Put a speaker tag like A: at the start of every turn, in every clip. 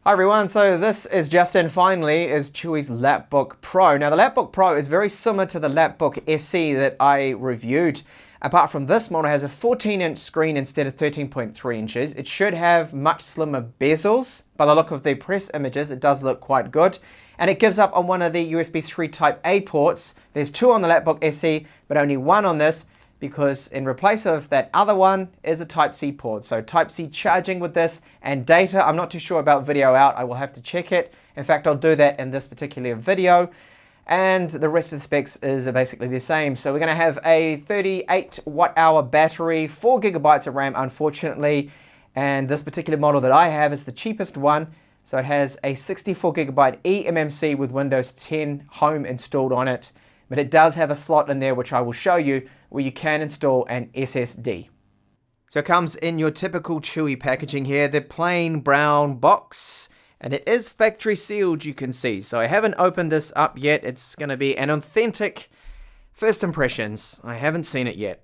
A: Hi everyone, so this is Justin, finally, is Chuwi's Lapbook Pro. Now the Lapbook Pro is very similar to the Lapbook SE that I reviewed. Apart from this model has a 14-inch screen instead of 13.3 inches. It should have much slimmer bezels. By the look of the press images, it does look quite good. And it gives up on one of the USB 3 Type A ports. There's two on the Lapbook SE, but only one on this, because in replace of that other one is a Type-C port. So Type-C charging with this, and data, I'm not too sure about video out, I will have to check it. In fact, I'll do that in this particular video. And the rest of the specs is basically the same. So we're going to have a 38 watt-hour battery, 4 gigabytes of RAM unfortunately, and this particular model that I have is the cheapest one. So it has a 64 gigabyte eMMC with Windows 10 Home installed on it. But it does have a slot in there, which I will show you, where you can install an SSD. So it comes in your typical Chuwi packaging here, the plain brown box, and it is factory sealed, you can see. So I haven't opened this up yet. It's going to be an authentic first impressions. I haven't seen it yet.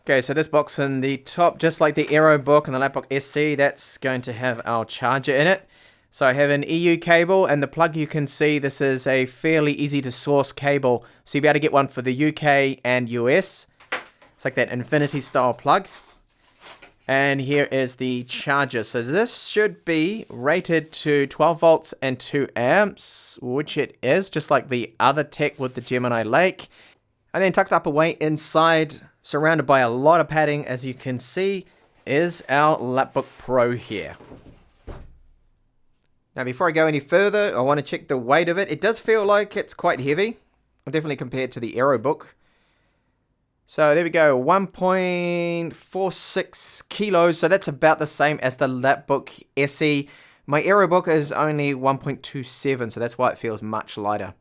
A: Okay, so this box in the top, just like the AeroBook and the Lapbook SC, that's going to have our charger in it. So I have an EU cable, and the plug you can see, this is a fairly easy to source cable. So you'll be able to get one for the UK and US. It's like that infinity style plug. And here is the charger. So this should be rated to 12 volts and 2 amps, which it is, just like the other tech with the Gemini Lake. And then tucked up away inside, surrounded by a lot of padding, as you can see, is our Lapbook Pro here. Now before I go any further, I want to check the weight of it. It does feel like it's quite heavy, definitely compared to the AeroBook. So there we go, 1.46 kilos, so that's about the same as the Lapbook SE. My AeroBook is only 1.27, so that's why it feels much lighter.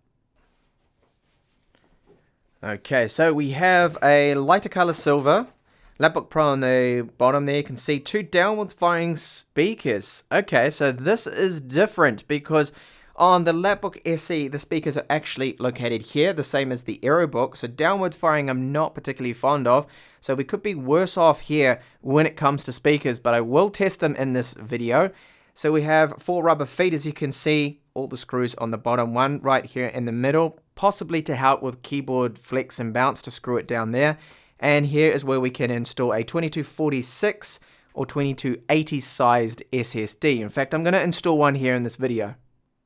A: Okay, so we have a lighter color silver. Lapbook Pro on the bottom there, you can see two downwards firing speakers. Okay, so this is different because on the Lapbook SE, the speakers are actually located here, the same as the AeroBook. So downwards firing I'm not particularly fond of. So we could be worse off here when it comes to speakers, but I will test them in this video. So we have 4 rubber feet, as you can see, all the screws on the bottom, one right here in the middle, possibly to help with keyboard flex and bounce to screw it down there. And here is where we can install a 2246 or 2280 sized SSD. In fact, I'm going to install one here in this video.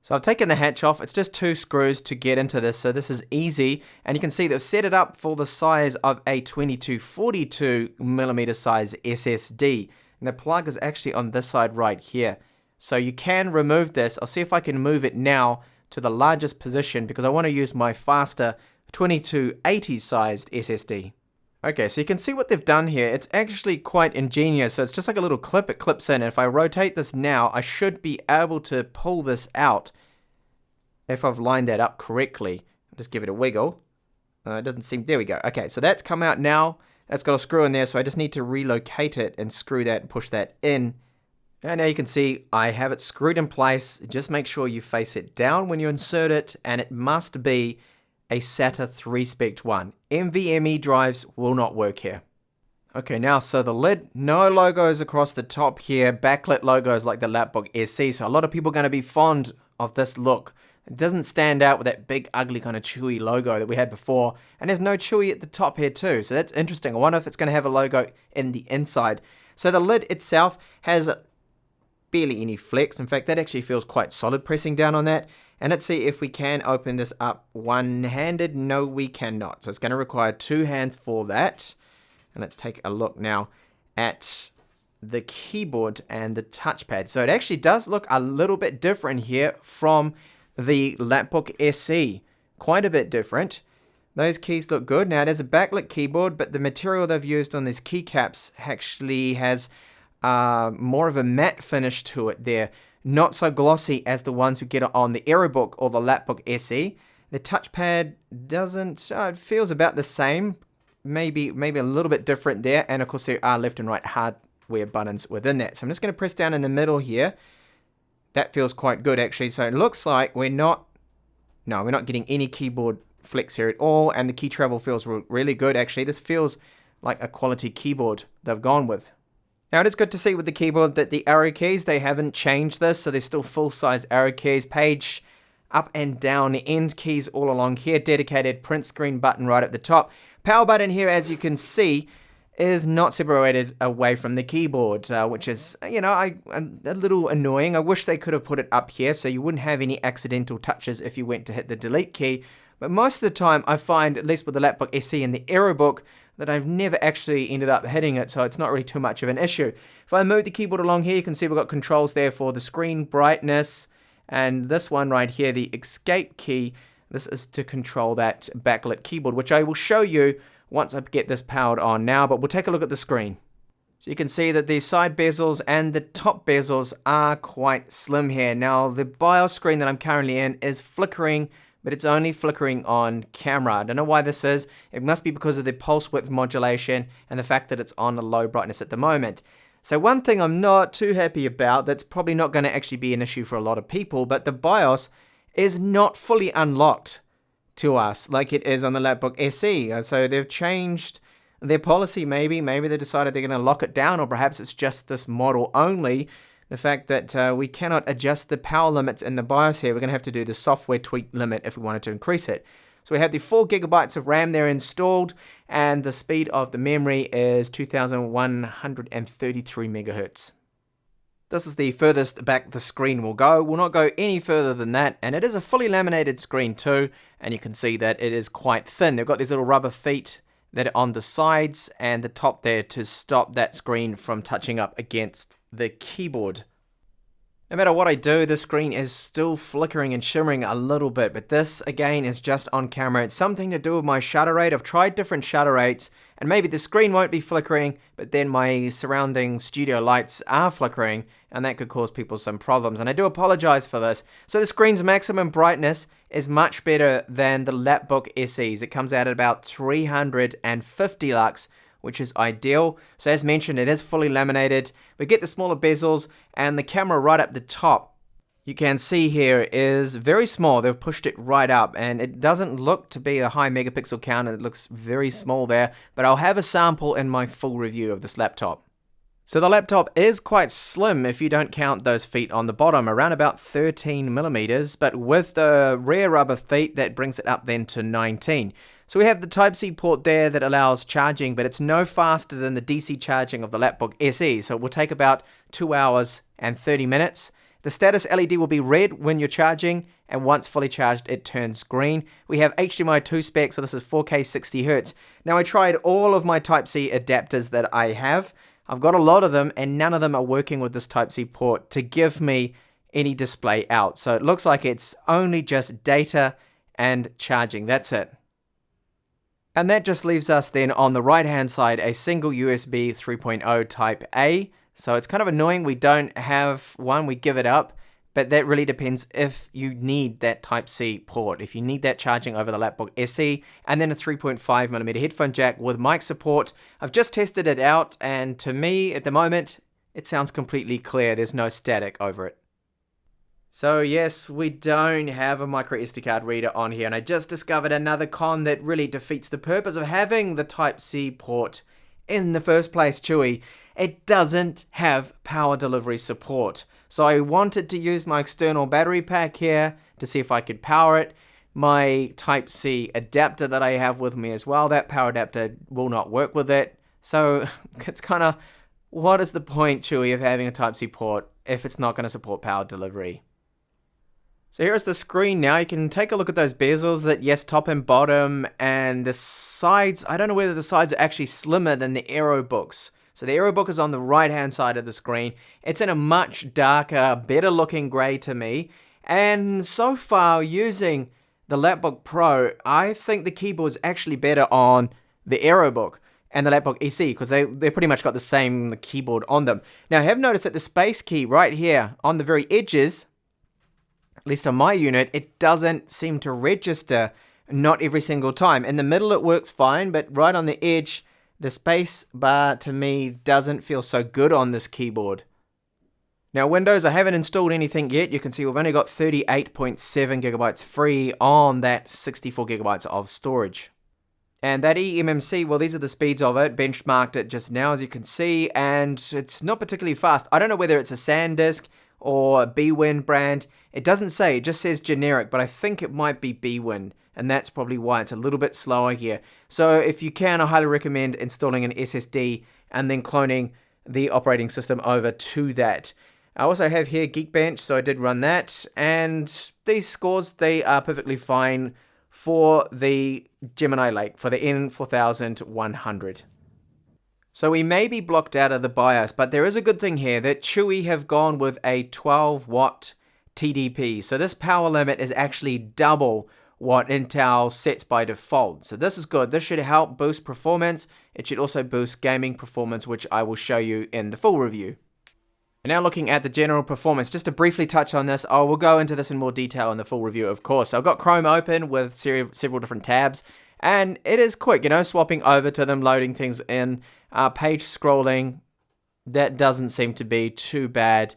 A: So I've taken the hatch off. It's just 2 screws to get into this, so this is easy. And you can see they've set it up for the size of a 2242 millimeter size SSD. And the plug is actually on this side right here. So you can remove this. I'll see if I can move it now to the largest position because I want to use my faster 2280 sized SSD. Okay, so you can see what they've done here. It's actually quite ingenious. So it's just like a little clip. It clips in. And if I rotate this now, I should be able to pull this out if I've lined that up correctly. Just give it a wiggle. It doesn't seem... There we go. Okay, so that's come out now. That's got a screw in there, so I just need to relocate it and screw that and push that in. And now you can see I have it screwed in place. Just make sure you face it down when you insert it, and it must be a SATA 3-spec one. NVMe drives will not work here. Okay, now, so the lid, no logos across the top here, backlit logos like the Lapbook SE, so a lot of people are going to be fond of this look. It doesn't stand out with that big, ugly kind of Chuwi logo that we had before, and there's no Chuwi at the top here too, so that's interesting. I wonder if it's going to have a logo in the inside. So the lid itself has barely any flex. In fact, that actually feels quite solid pressing down on that. And let's see if we can open this up one-handed. No, we cannot. So it's going to require 2 hands for that. And let's take a look now at the keyboard and the touchpad. So it actually does look a little bit different here from the Lapbook SE. Quite a bit different. Those keys look good. Now, it is a backlit keyboard, but the material they've used on these keycaps actually has more of a matte finish to it there. Not so glossy as the ones you get on the AeroBook or the Lapbook SE. The touchpad doesn't, it feels about the same, maybe a little bit different there, and of course there are left and right hardware buttons within that. So I'm just going to press down in the middle here. That feels quite good actually. So it looks like we're not getting any keyboard flex here at all, and the key travel feels really good actually. This feels like a quality keyboard they've gone with. Now it is good to see with the keyboard that the arrow keys, they haven't changed this, so they're still full-size arrow keys, page up and down, end keys all along here, dedicated print screen button right at the top. Power button here, as you can see, is not separated away from the keyboard, which is, you know, a little annoying. I wish they could have put it up here so you wouldn't have any accidental touches if you went to hit the delete key. But most of the time I find, at least with the Lapbook SE and the AeroBook, that I've never actually ended up hitting it, so it's not really too much of an issue. If I move the keyboard along here, you can see we've got controls there for the screen brightness, and this one right here, the escape key, this is to control that backlit keyboard, which I will show you once I get this powered on now, but we'll take a look at the screen. So you can see that the side bezels and the top bezels are quite slim here. Now the BIOS screen that I'm currently in is flickering, but it's only flickering on camera. I don't know why this is. It must be because of the pulse width modulation and the fact that it's on a low brightness at the moment. So one thing I'm not too happy about, that's probably not going to actually be an issue for a lot of people, but the BIOS is not fully unlocked to us like it is on the Lapbook SE. So they've changed their policy maybe. Maybe they decided they're going to lock it down, or perhaps it's just this model only. The fact that we cannot adjust the power limits in the BIOS here. We're going to have to do the software tweak limit if we wanted to increase it. So we have the 4 gigabytes of RAM there installed, and the speed of the memory is 2133 megahertz. This is the furthest back the screen will go. We'll not go any further than that, and it is a fully laminated screen too, and you can see that it is quite thin. They've got these little rubber feet that are on the sides and the top there to stop that screen from touching up against the keyboard. No matter what I do, the screen is still flickering and shimmering a little bit, but this again is just on camera. It's something to do with my shutter rate. I've tried different shutter rates, and maybe the screen won't be flickering, but then my surrounding studio lights are flickering, and that could cause people some problems, and I do apologize for this. So the screen's maximum brightness is much better than the Lapbook SE's. It comes out at about 350 lux, which is ideal. So as mentioned, it is fully laminated. We get the smaller bezels, and the camera right up the top, you can see here, is very small. They've pushed it right up, and it doesn't look to be a high megapixel count. It looks very small there, but I'll have a sample in my full review of this laptop. So the laptop is quite slim if you don't count those feet on the bottom, around about 13 millimeters, but with the rear rubber feet, that brings it up then to 19. So we have the Type-C port there that allows charging, but it's no faster than the DC charging of the Lapbook SE, so it will take about 2 hours and 30 minutes. The status LED will be red when you're charging, and once fully charged, it turns green. We have HDMI 2 spec, so this is 4K 60Hz. Now I tried all of my Type-C adapters that I have. I've got a lot of them, and none of them are working with this Type-C port to give me any display out. So it looks like it's only just data and charging. That's it. And that just leaves us then on the right hand side a single USB 3.0 Type A. So it's kind of annoying we don't have one, we give it up, but that really depends if you need that Type-C port, if you need that charging over the Lapbook SE, and then a 3.5mm headphone jack with mic support. I've just tested it out, and to me at the moment it sounds completely clear. There's no static over it. So yes, we don't have a micro SD card reader on here, and I just discovered another con that really defeats the purpose of having the Type-C port in the first place, Chuwi. It doesn't have power delivery support. So I wanted to use my external battery pack here to see if I could power it. My Type-C adapter that I have with me as well, that power adapter will not work with it. So it's kind of, what is the point, Chuwi, of having a Type-C port if it's not going to support power delivery? So here's the screen now. You can take a look at those bezels, that yes, top and bottom, and the sides. I don't know whether the sides are actually slimmer than the AeroBooks. So the AeroBook is on the right hand side of the screen. It's in a much darker, better looking grey to me. And so far, using the Lapbook Pro, I think the keyboard's actually better on the AeroBook and the Lapbook SE, because they pretty much got the same keyboard on them. Now I have noticed that the space key right here on the very edges, at least on my unit, it doesn't seem to register, not every single time. In the middle it works fine, but right on the edge, the space bar to me doesn't feel so good on this keyboard. Now Windows, I haven't installed anything yet. You can see we've only got 38.7 gigabytes free on that 64 gigabytes of storage. And that eMMC, well, these are the speeds of it. Benchmarked it just now, as you can see, and it's not particularly fast. I don't know whether it's a SanDisk or a Bwin brand. It doesn't say, it just says generic, but I think it might be Bwin, and that's probably why it's a little bit slower here. So if you can, I highly recommend installing an SSD and then cloning the operating system over to that. I also have here Geekbench, so I did run that, and these scores, they are perfectly fine for the Gemini Lake, for the N4100. So we may be blocked out of the BIOS, but there is a good thing here that Chuwi have gone with a 12 watt TDP. So this power limit is actually double what Intel sets by default. So this is good. This should help boost performance. It should also boost gaming performance, which I will show you in the full review. And now looking at the general performance, just to briefly touch on this, I will go into this in more detail in the full review, of course. So I've got Chrome open with several different tabs, and it is quick, swapping over to them, loading things in. Page scrolling, that doesn't seem to be too bad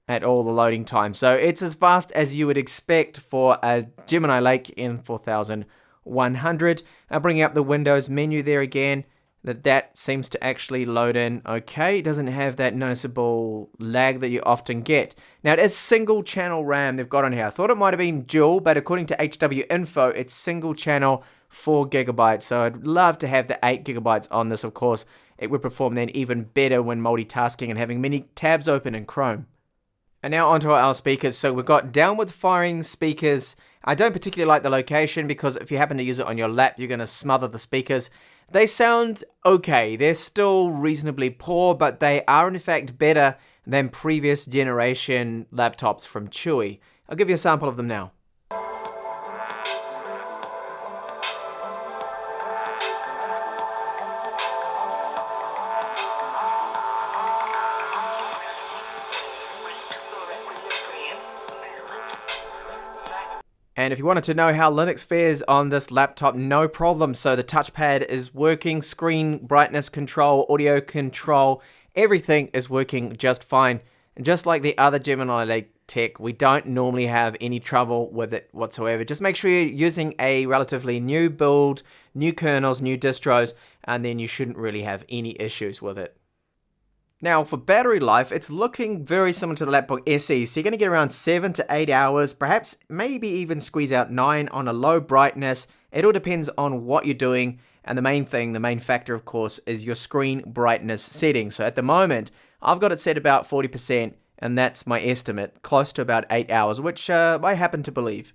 A: at all, the loading time. So it's as fast as you would expect for a Gemini Lake N4100. Bringing up the Windows menu there again, that seems to actually load in okay. It doesn't have that noticeable lag that you often get. Now, it is single channel RAM they've got on here. I thought it might have been dual, but according to HW Info, it's single channel 4 gigabytes. So I'd love to have the 8 gigabytes on this, of course. It would perform then even better when multitasking and having many tabs open in Chrome. And now onto our speakers. So we've got downward firing speakers. I don't particularly like the location because if you happen to use it on your lap, you're going to smother the speakers. They sound okay. They're still reasonably poor, but they are in fact better than previous generation laptops from Chuwi. I'll give you a sample of them now. And if you wanted to know how Linux fares on this laptop, no problem. So the touchpad is working, screen brightness control, audio control, everything is working just fine. And just like the other Gemini Lake tech, we don't normally have any trouble with it whatsoever. Just make sure you're using a relatively new build, new kernels, new distros, and then you shouldn't really have any issues with it. Now, for battery life, it's looking very similar to the Lapbook SE, so you're going to get around 7 to 8 hours, perhaps maybe even squeeze out 9 on a low brightness. It all depends on what you're doing, and the main factor, of course, is your screen brightness setting. So at the moment, I've got it set about 40%, and that's my estimate, close to about 8 hours, which I happen to believe.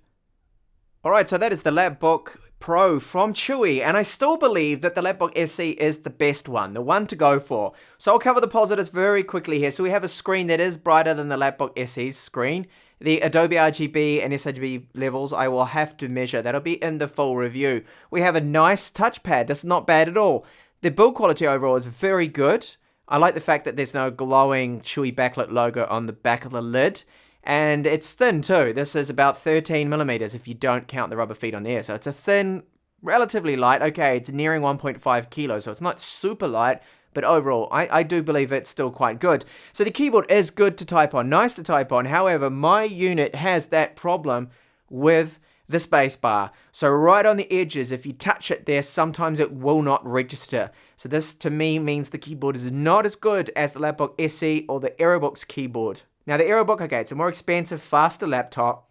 A: Alright, so that is the Lapbook Pro from Chuwi, and I still believe that the Lapbook SE is the best one, the one to go for. So I'll cover the positives very quickly here. So we have a screen that is brighter than the Lapbook SE's screen. The Adobe RGB and sRGB levels I will have to measure. That'll be in the full review. We have a nice touchpad. That's not bad at all. The build quality overall is very good. I like the fact that there's no glowing Chuwi backlit logo on the back of the lid. And it's thin too. This is about 13 millimeters if you don't count the rubber feet on there. So it's a thin, relatively light. Okay, it's nearing 1.5 kilos, so it's not super light. But overall, I do believe it's still quite good. So the keyboard is good to type on, nice to type on. However, my unit has that problem with the space bar. So right on the edges, if you touch it there, sometimes it will not register. So this to me means the keyboard is not as good as the Lapbook SE or the Aerobook's keyboard. Now the Aerobook, okay, it's a more expensive, faster laptop.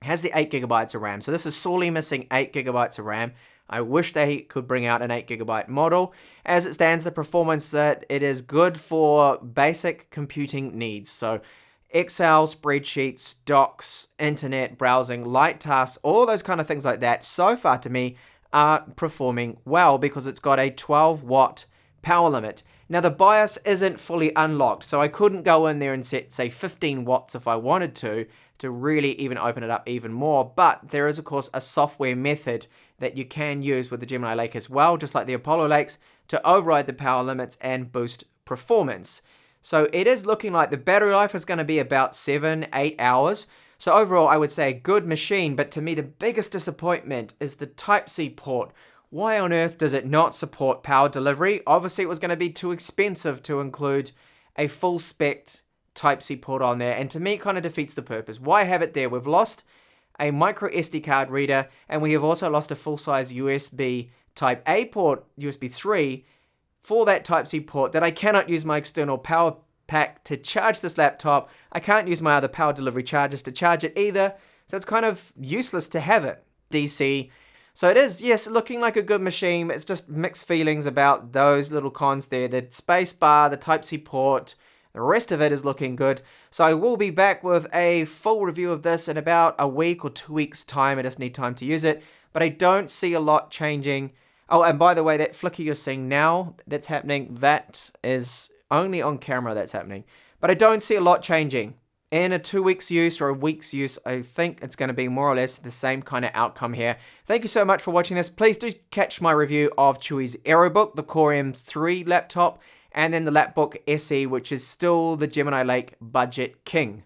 A: It has the 8 gigabytes of RAM. So this is sorely missing 8 gigabytes of RAM. I wish they could bring out an 8 gigabyte model. As it stands, the performance that it is good for basic computing needs. So Excel, spreadsheets, docs, internet, browsing, light tasks, all those kind of things like that, so far to me, are performing well because it's got a 12 watt power limit. Now the BIOS isn't fully unlocked, so I couldn't go in there and set, say, 15 watts if I wanted to really even open it up even more. But there is, of course, a software method that you can use with the Gemini Lake as well, just like the Apollo Lakes, to override the power limits and boost performance. So it is looking like the battery life is going to be about 7-8 hours. So overall, I would say a good machine, but to me the biggest disappointment is the Type-C port. Why on earth does it not support power delivery? Obviously, it was going to be too expensive to include a full-spec Type-C port on there, and to me, it kind of defeats the purpose. Why have it there? We've lost a micro SD card reader, and we have also lost a full-size USB Type A port, USB 3, for that Type-C port, that I cannot use my external power pack to charge this laptop. I can't use my other power delivery chargers to charge it either, so it's kind of useless to have it DC. So it is, yes, looking like a good machine. It's just mixed feelings about those little cons there. The space bar, the Type-C port, the rest of it is looking good. So I will be back with a full review of this in about a week or 2 weeks time. I just need time to use it, but I don't see a lot changing. Oh, and by the way, that flicker you're seeing now, that's happening, that is only on camera that's happening. But I don't see a lot changing. In a 2 weeks use or a week's use, I think it's going to be more or less the same kind of outcome here. Thank you so much for watching this. Please do catch my review of Chuwi's AeroBook, the Core M3 laptop, and then the Lapbook SE, which is still the Gemini Lake Budget King.